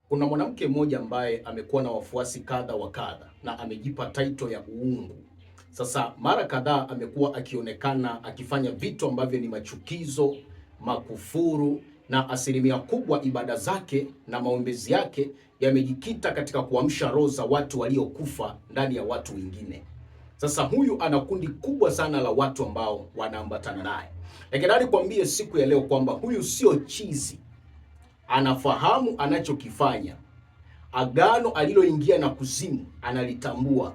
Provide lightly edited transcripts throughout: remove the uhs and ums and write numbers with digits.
Kuna mwanamke mmoja ambaye amekuwa na wafuasi kadha wa kadha na amejipa title ya uungu. Sasa mara kadhaa amekuwa akionekana akifanya vitu ambavyo ni machukizo, makufuru, na asilimia kubwa ibada zake na maombezi yake yamejikita katika kuamsha roho za watu waliokufa ndani ya watu wengine. Sasa huyu ana kundi kubwa sana la watu ambao wanaambatana naye. Lakini nikwambie siku ya leo kwamba huyu sio chizi. Anafahamu anachokifanya. Agano aliloingia na kuzimu analitambua.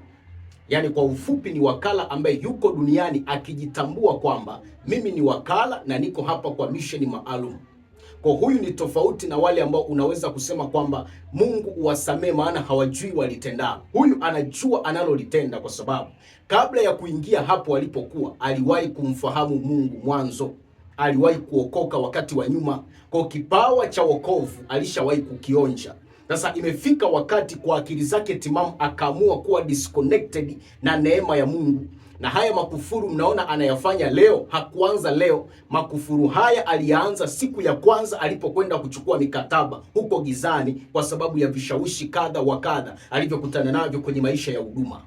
Yaani kwa ufupi ni wakala ambaye yuko duniani akijitambua kwamba mimi ni wakala na niko hapa kwa mission maalum. Kwa huyu ni tofauti na wale ambao unaweza kusema kwamba Mungu uwasamee maana hawajui walitenda. Huyu anajua analolitenda kwa sababu kabla ya kuingia hapo alipokuwa aliwahi kumfahamu Mungu mwanzo. Aliwahi kuokoka wakati wa nyuma. Kwa kipawa cha wokovu alishawahi kukionja. Sasa imefika wakati kwa akili zake timamu akaamua kuwa disconnected na neema ya Mungu. Na haya makufuru mnaona anayafanya leo, hakuanza leo. Makufuru haya alianza siku ya kwanza alipokwenda kuchukua mikataba huko gizani kwa sababu ya vishawishi kadha wa kadha alivyokutana navyo kwenye maisha ya huduma.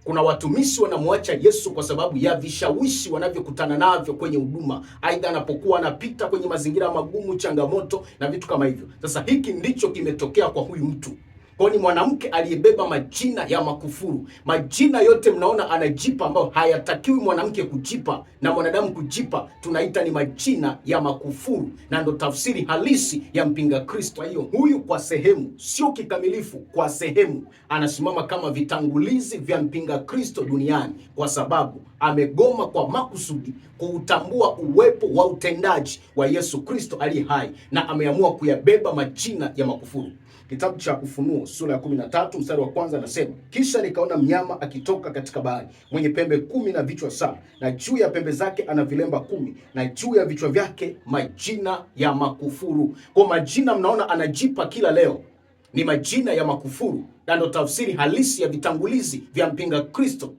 Kuna watumishi wanamwacha Yesu kwa sababu ya vishawishi wanavyokutana navyo kwenye huduma, aidha anapokuwa anapita kwenye mazingira magumu, changamoto na vitu kama hivyo. Sasa hiki ndicho kimetokea kwa huyu mtu. Kwa ni mwanamke aliyebeba majina ya makufuru. Majina yote mnaona anajipa ambayo hayatakiwi mwanamke kujipa na mwanadamu kujipa, tunaita ni majina ya makufuru, na ndo tafsiri halisi ya mpinga Kristo. Kwa hiyo huyu kwa sehemu, sio kikamilifu, kwa sehemu anasimama kama vitangulizi vya mpinga Kristo duniani kwa sababu amegoma kwa makusudi kuutambua uwepo wa utendaji wa Yesu Kristo aliye hai na ameamua kuyabeba majina ya makufuru. Kitabu cha Ufunuo sura ya 13 mstari wa kwanza anasema, kisha nikaona mnyama akitoka katika bahari mwenye pembe 10 na vichwa 7, na juu ya pembe zake ana vilemba 10, na juu ya vichwa vyake majina ya makufuru. Kwa majina mnaona anajipa kila leo ni majina ya makufuru, na ndo tafsiri halisi ya vitangulizi vya mpinga Kristo.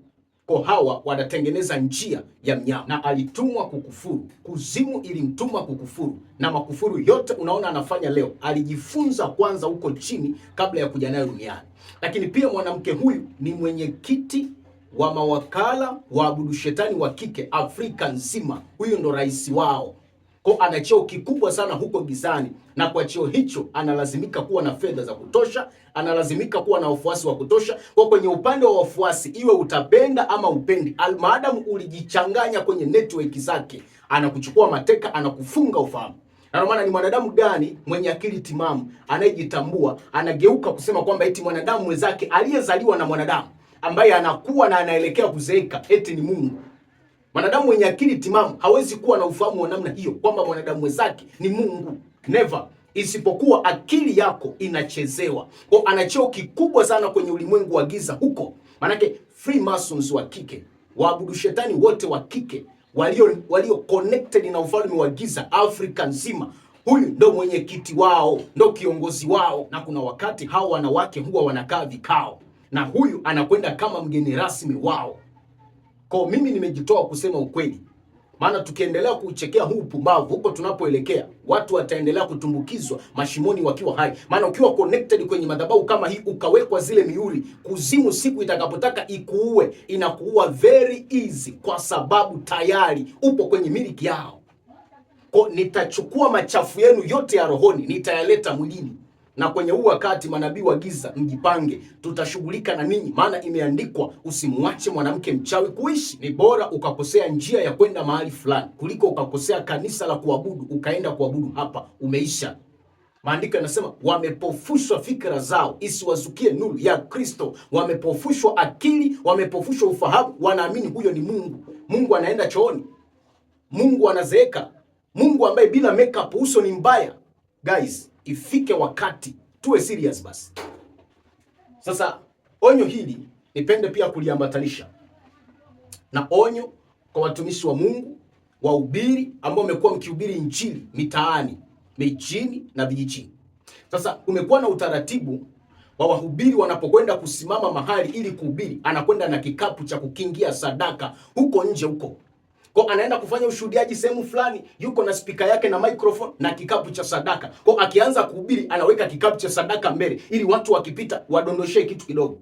Kwa hawa wanatengeneza njia ya mnyama, na alitumwa kukufuru. Kuzimu ilimtuma kukufuru, na makufuru yote unaona anafanya leo alijifunza kwanza huko chini kabla ya kuja nayo duniani. Lakini pia mwanamke huyu ni mwenyekiti wa mawakala waabudu shetani wa kike Afrika nzima. Huyu ndo rais wao. Kwa ana cheo kikubwa sana huko gizani, na kwa cheo hicho analazimika kuwa na fedha za kutosha, analazimika kuwa na wafuasi wa kutosha. Kwa kwenye upande wa wafuasi, iwe utapenda ama upendi, almaadamu ulijichanganya kwenye network zake, anakuchukua mateka, anakufunga ufahamu. Na maana ni mwanadamu gani mwenye akili timamu anayejitambua anageuka kusema kwamba eti mwanadamu mwenzake aliyezaliwa na mwanadamu ambaye anakuwa na anaelekea kuzeeka eti ni Mungu? Mwanadamu mwenye akili timamu hawezi kuwa na ufahamu wa namna hiyo kwamba mwanadamu mwenzake ni Mungu. Never. Isipokuwa akili yako inachezewa. Kwa ana cheo kikubwa sana kwenye ulimwengu wa giza huko. Manake Freemasons wa kike, waabudu shetani wote wa kike, walio connected na ufalme wa giza Afrika nzima. Huyu ndo mwenyekiti wao, ndo kiongozi wao, na kuna wakati hao wanawake huwa wanakaa vikao na huyu anakwenda kama mgeni rasmi wao. Kwa mimi nimejitoa kusema ukweli. Maana tukiendelea kuchekea huu pumbavu huko tunapoelekea, watu wataendelea kutumbukizwa mashimoni wakiwa hai. Maana ukiwa connected kwenye madhabahu kama hii ukawekwa zile mihuri, kuzimu siku itakapotaka ikuue, inakuua very easy kwa sababu tayari upo kwenye miliki yao. Kwa nitachukua machafu yenu yote ya rohoni, nitayaleta mwilini. Na kwenye huu wakati manabii wa giza mjipange, tutashughulika na ninyi, maana imeandikwa usimwache mwanamke mchawi kuishi. Ni bora ukakosea njia ya kwenda mahali fulani kuliko ukakosea kanisa la kuabudu ukaenda kuabudu hapa, umeisha. Maandiko yanasema wamepofushwa fikra zao isiwazukie nuru ya Kristo. Wamepofushwa akili, wamepofushwa ufahamu, wanaamini huyo ni Mungu. Mungu anaenda chooni, Mungu anazeeka, Mungu ambaye bila makeup uso ni mbaya. Guys, ifike wakati tuwe serious basi. Sasa onyo hili nipende pia kuliambatanisha na onyo kwa watumishi wa Mungu, wahubiri ambao wamekuwa mkihubiri injili mitaani, mijini na vijijini. Sasa kumekuwa na utaratibu wa wahubiri wanapokwenda kusimama mahali ili kuhubiri, anakwenda na kikapu cha kukingia sadaka huko nje huko. Kwa anaenda kufanya ushuhudiaji sehemu fulani, yuko na spika yake na microphone na kikapu cha sadaka. Kwa akianza kuhubiri anaweka kikapu cha sadaka mbele ili watu wakipita wadondoshe kitu kidogo.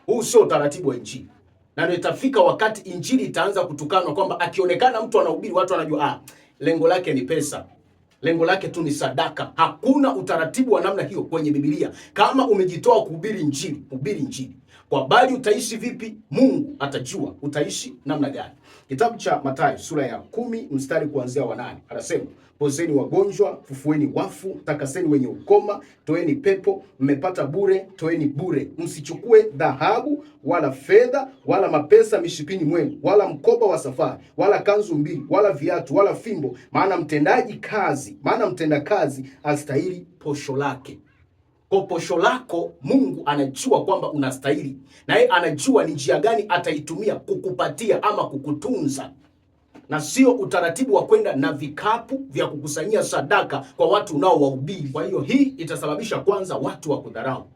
Huu sio utaratibu wa Injili. Na ndio itafika wakati Injili itaanza kutukanwa kwamba akionekana mtu anahubiri watu wanajua lengo lake ni pesa. Lengo lake tu ni sadaka. Hakuna utaratibu wa namna hiyo kwenye Biblia. Kama umejitoa kuhubiri Injili, hubiri Injili. Kwa bali utaishi vipi, Mungu atajua utaishi namna gani. Kitabu cha Mathayo sura ya 10 mstari kuanzia wa 8 anasema, pozeni wagonjwa, fufueni wafu, takaseni wenye ukoma, toeni pepo, mmepata bure, toeni bure. Msichukue dhahabu wala fedha wala mapesa mishipini mwenu, wala mkoba wa safari, wala kanzu mbili, wala viatu, wala fimbo, maana mtenda kazi astahili posho lake. Kwa posho lako Mungu anajua kwamba unastahili, na yeye anajua ni njia gani ataitumia kukupatia ama kukutunza, na sio utaratibu wa kwenda na vikapu vya kukusanyia sadaka kwa watu unaowahubiri. Kwa hiyo hii itasababisha kwanza watu wa kudharau,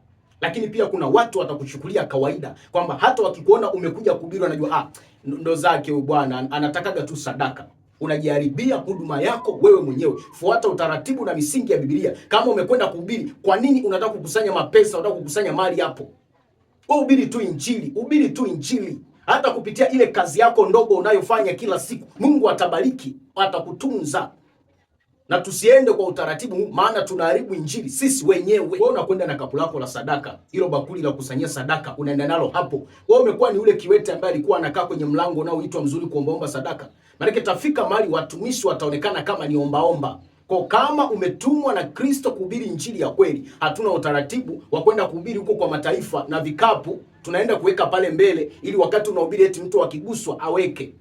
lakini pia kuna watu watakuchukulia kawaida kwamba hata wakikuona umekuja kuhubiri wanajua ndo zake huyu bwana anatakaga tu sadaka. Unajiharibia huduma yako wewe mwenyewe. Fuata utaratibu na misingi ya Biblia. Kama umekwenda kuhubiri, kwa nini unataka kukusanya mapesa, unataka kukusanya mali hapo? Wewe hubiri tu Injili, hubiri tu Injili. Hata kupitia ile kazi yako ndogo unayofanya kila siku, Mungu atabariki, atakutunza. Na tusiende kwa utaratibu, maana tunaharibu Injili sisi wenyewe. Wewe unakwenda na kapu lako la sadaka, hilo bakuli la kusanyia sadaka, unaenda nalo hapo. Wewe umekuwa ni ule kiwete ambaye alikuwa anakaa kwenye mlango unaoitwa mzuri kuombaomba sadaka. Maana tafika mahali watumishi wataonekana kama ni ombaomba. Kwa kama umetumwa na Kristo kuhubiri Injili ya kweli, hatuna utaratibu wa kwenda kuhubiri huko kwa mataifa na vikapu tunaenda kuweka pale mbele ili wakati unahubiri eti mtu akiguswa aweke.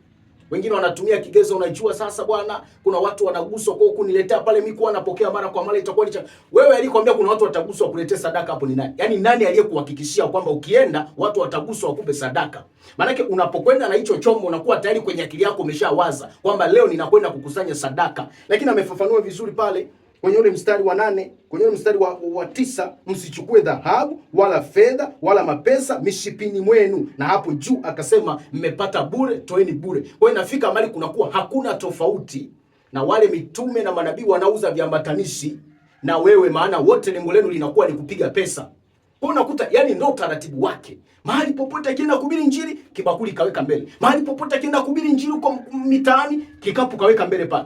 Wengine wanatumia kigezo, unajua sasa bwana, kuna watu wanaguswa kwa kuniletea pale mimi kwa napokea mara kwa mara itakuwa ni wewe alikwambia kuna watu wataguswa kuletea sadaka hapo ni nani? Yaani nani aliyekuhakikishia kwamba ukienda watu wataguswa wakupe sadaka? Maana unapokwenda na hicho chombo unakuwa tayari kwenye akili yako umeshawaza kwamba leo ninakwenda kukusanya sadaka. Lakini amefafanua vizuri pale kwenye ule mstari wa 8, kwenye ule mstari wa 9, msichukue dhahabu wala fedha wala mapesa mishipini mwenu, na hapo juu akasema mmepata bure, toeni bure. Kwa hiyo inafika mahali kunakuwa hakuna tofauti na wale mitume na manabii wanauza viambatanishi na wewe, maana wote lengo lenu linakuwa ni kupiga pesa. Kwa unakuta yani ndio utaratibu wake. Mahali popote akienda kuhubiri Injili, kibakuli kaweka mbele. Mahali popote akienda kuhubiri Injili huko mitaani, kikapu kaweka mbele pale.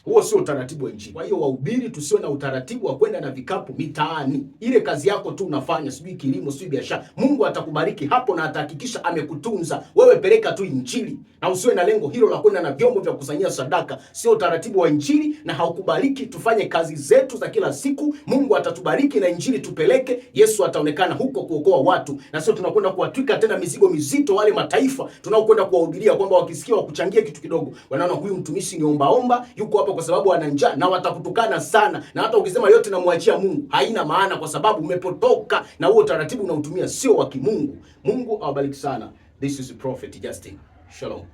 Huo sio utaratibu wa Injili. Kwa hiyo wahubiri tusiwe na utaratibu wa kwenda na vikapu mitaani. Ile kazi yako tu unafanya, sijui kilimo, sijui biashara. Mungu atakubariki hapo na atahakikisha amekutunza. Wewe peleka tu Injili na usiwe na lengo hilo la kwenda na vyombo vya kusanyia sadaka. Sio utaratibu wa Injili na haukubariki. Tufanye kazi zetu za kila siku. Mungu atatubariki na Injili tupeleke. Yesu ataonekana huko kuokoa watu. Na sio tunakwenda kuwatwika tena mizigo mizito wale mataifa tunaokwenda kuwahubiria kwamba wakisikia wakuchangia kitu kidogo, wanaona huyu mtumishi ni ombaomba, yuko hapa kwa sababu ana njaa, na watakutukana sana. Na hata ukisema yote namwachia Mungu haina maana, kwa sababu umepotoka na huo utaratibu unautumia sio wa kimungu. Mungu awabariki sana. This is Prophet Justin. Shalom.